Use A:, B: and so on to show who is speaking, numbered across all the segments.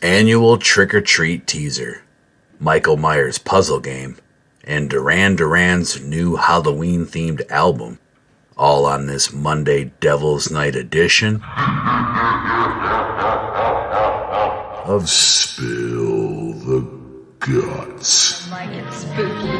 A: Annual trick-or-treat teaser, Michael Myers puzzle game, and Duran Duran's new Halloween-themed album, all on this Monday Devil's Night edition of Spill the Guts.
B: Like it's spooky.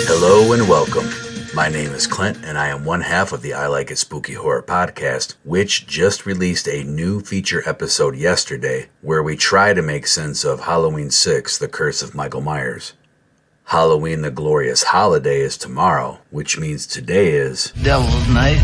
A: Hello and welcome. My name is Clint, and I am one half of the I Like It Spooky Horror podcast, which just released a new feature episode yesterday where we try to make sense of Halloween 6, The Curse of Michael Myers. Halloween the Glorious Holiday is tomorrow, which means today is
C: Devil's Night,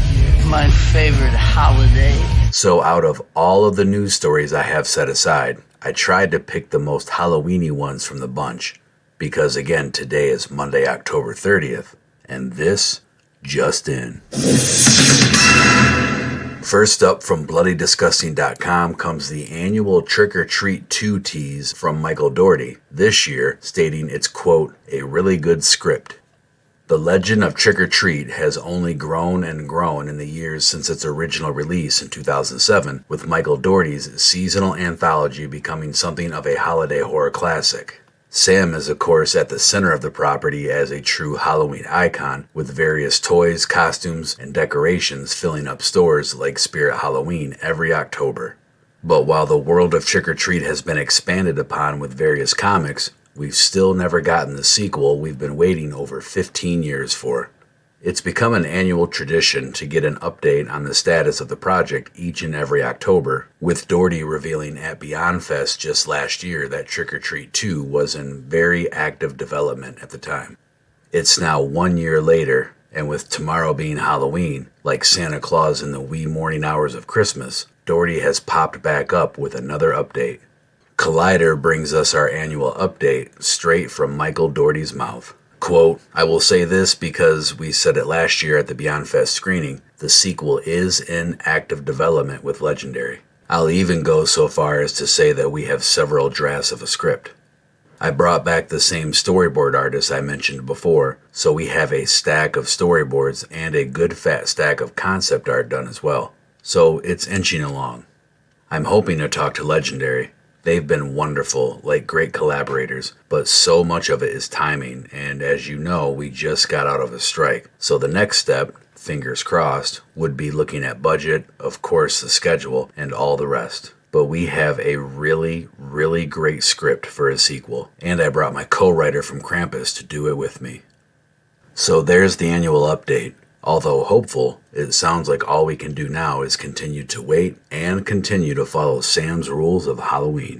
C: my favorite holiday.
A: So out of all of the news stories I have set aside, I tried to pick the most Halloween-y ones from the bunch. Because again, today is Monday, October 30th, and this just in. First up from BloodyDisgusting.com comes the annual Trick or Treat 2 tease from Michael Dougherty, this year stating it's, quote, a really good script. The legend of Trick or Treat has only grown and grown in the years since its original release in 2007, with Michael Dougherty's seasonal anthology becoming something of a holiday horror classic. Sam is, of course, at the center of the property as a true Halloween icon, with various toys, costumes, and decorations filling up stores like Spirit Halloween every October. But while the world of Trick or Treat has been expanded upon with various comics, we've still never gotten the sequel we've been waiting over 15 years for. It's become an annual tradition to get an update on the status of the project each and every October, with Dougherty revealing at Beyond Fest just last year that Trick or Treat 2 was in very active development at the time. It's now 1 year later, and with tomorrow being Halloween, like Santa Claus in the wee morning hours of Christmas, Dougherty has popped back up with another update. Collider brings us our annual update straight from Michael Dougherty's mouth. Quote, I will say this because we said it last year at the Beyond Fest screening, the sequel is in active development with Legendary. I'll even go so far as to say that we have several drafts of a script. I brought back the same storyboard artist I mentioned before, so we have a stack of storyboards and a good fat stack of concept art done as well. So it's inching along. I'm hoping to talk to Legendary. They've been wonderful, like great collaborators, but so much of it is timing, and as you know, we just got out of a strike. So the next step, fingers crossed, would be looking at budget, of course the schedule, and all the rest. But we have a really, really great script for a sequel, and I brought my co-writer from Krampus to do it with me. So there's the annual update. Although hopeful, it sounds like all we can do now is continue to wait and continue to follow Sam's rules of Halloween.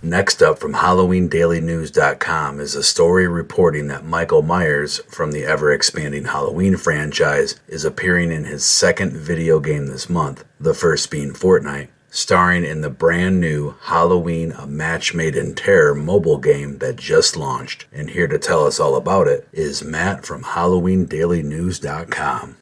A: Next up from HalloweenDailyNews.com is a story reporting that Michael Myers from the ever-expanding Halloween franchise is appearing in his second video game this month, the first being Fortnite, starring in the brand new Halloween A Match Made in Terror mobile game that just launched. And here to tell us all about it is Matt from HalloweenDailyNews.com.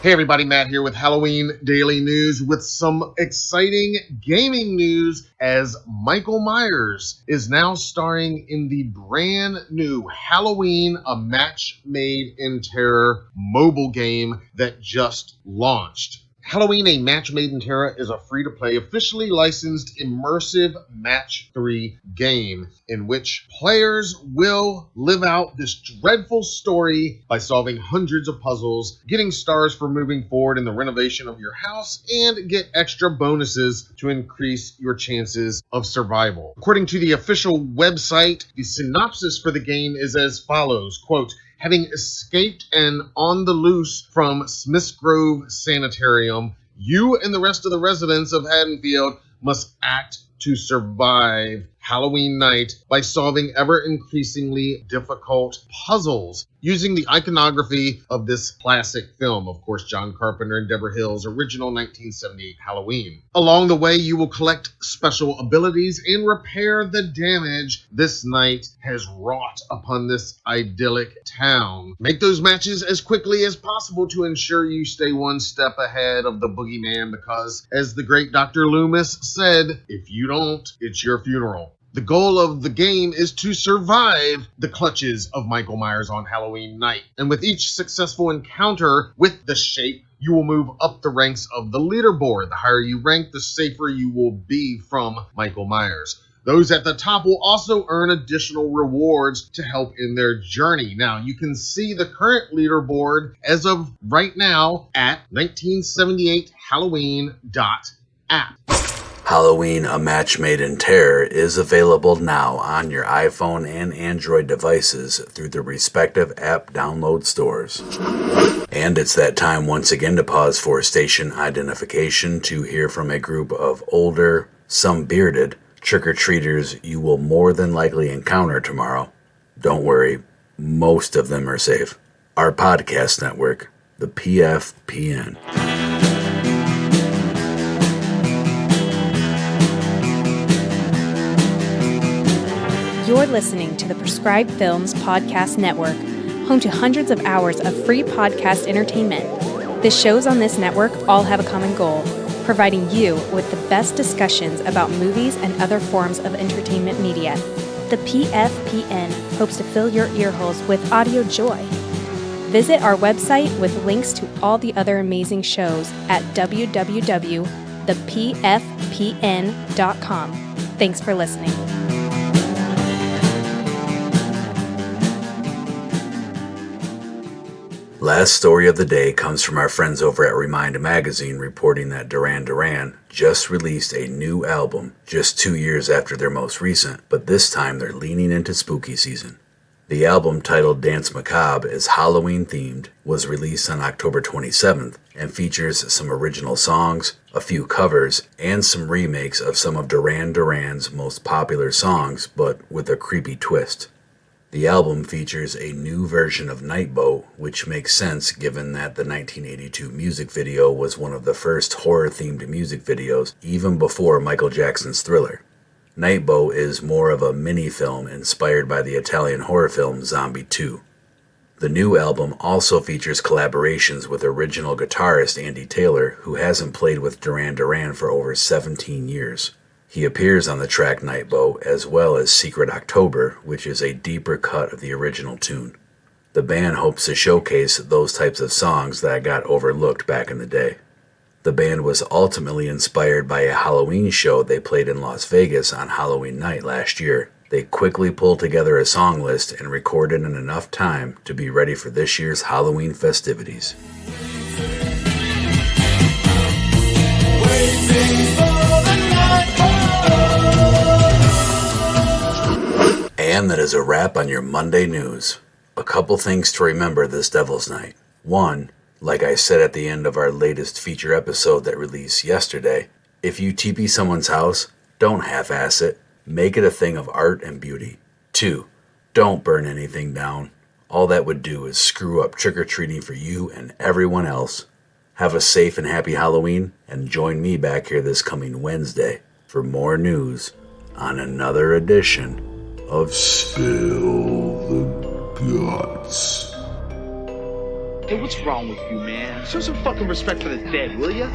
D: Hey everybody, Matt here with Halloween Daily News with some exciting gaming news as Michael Myers is now starring in the brand new Halloween A Match Made in Terror mobile game that just launched. Halloween A Match Made in Terror is a free-to-play, officially licensed, immersive Match 3 game in which players will live out this dreadful story by solving hundreds of puzzles, getting stars for moving forward in the renovation of your house, and get extra bonuses to increase your chances of survival. According to the official website, the synopsis for the game is as follows, quote, having escaped and on the loose from Smith's Grove Sanitarium, you and the rest of the residents of Haddonfield must act to survive Halloween night by solving ever-increasingly difficult puzzles. using the iconography of this classic film, of course, John Carpenter and Deborah Hill's original 1978 Halloween. Along the way, you will collect special abilities and repair the damage this night has wrought upon this idyllic town. Make those matches as quickly as possible to ensure you stay one step ahead of the boogeyman, because, as the great Dr. Loomis said, if you don't, it's your funeral. The goal of the game is to survive the clutches of Michael Myers on Halloween night. And with each successful encounter with the shape, you will move up the ranks of the leaderboard. The higher you rank, the safer you will be from Michael Myers. Those at the top will also earn additional rewards to help in their journey. Now, you can see the current leaderboard as of right now at 1978halloween.app.
A: Halloween: A Match Made in Terror is available now on your iPhone and Android devices through the respective app download stores. And it's that time once again to pause for station identification to hear from a group of older, some bearded, trick-or-treaters you will more than likely encounter tomorrow. Don't worry, most of them are safe. Our podcast network, the PFPN.
B: You're listening to the Prescribed Films Podcast Network, home to hundreds of hours of free podcast entertainment. The shows on this network all have a common goal: providing you with the best discussions about movies and other forms of entertainment media. The PFPN hopes to fill your earholes with audio joy. Visit our website with links to all the other amazing shows at www.thepfpn.com. Thanks for listening.
A: Last story of the day comes from our friends over at Remind Magazine, reporting that Duran Duran just released a new album just 2 years after their most recent, but this time they're leaning into spooky season. The album, titled Dance Macabre, is Halloween themed, was released on October 27th, and features some original songs, a few covers, and some remakes of some of Duran Duran's most popular songs, but with a creepy twist. The album features a new version of Nightboat, which makes sense given that the 1982 music video was one of the first horror-themed music videos, even before Michael Jackson's Thriller. Nightboat is more of a mini-film inspired by the Italian horror film Zombie 2. The new album also features collaborations with original guitarist Andy Taylor, who hasn't played with Duran Duran for over 17 years. He appears on the track Nightboat, as well as Secret October, which is a deeper cut of the original tune. The band hopes to showcase those types of songs that got overlooked back in the day. The band was ultimately inspired by a Halloween show they played in Las Vegas on Halloween night last year. They quickly pulled together a song list and recorded in enough time to be ready for this year's Halloween festivities. And that is a wrap on your Monday news. A couple things to remember this Devil's Night. One, like I said at the end of our latest feature episode that released yesterday, if you TP someone's house, don't half-ass it. Make it a thing of art and beauty. Two, don't burn anything down. All that would do is screw up trick-or-treating for you and everyone else. Have a safe and happy Halloween, and join me back here this coming Wednesday for more news on another edition of Spill the Guts.
E: Hey, what's wrong with you, man? Show some fucking respect for the dead, will ya?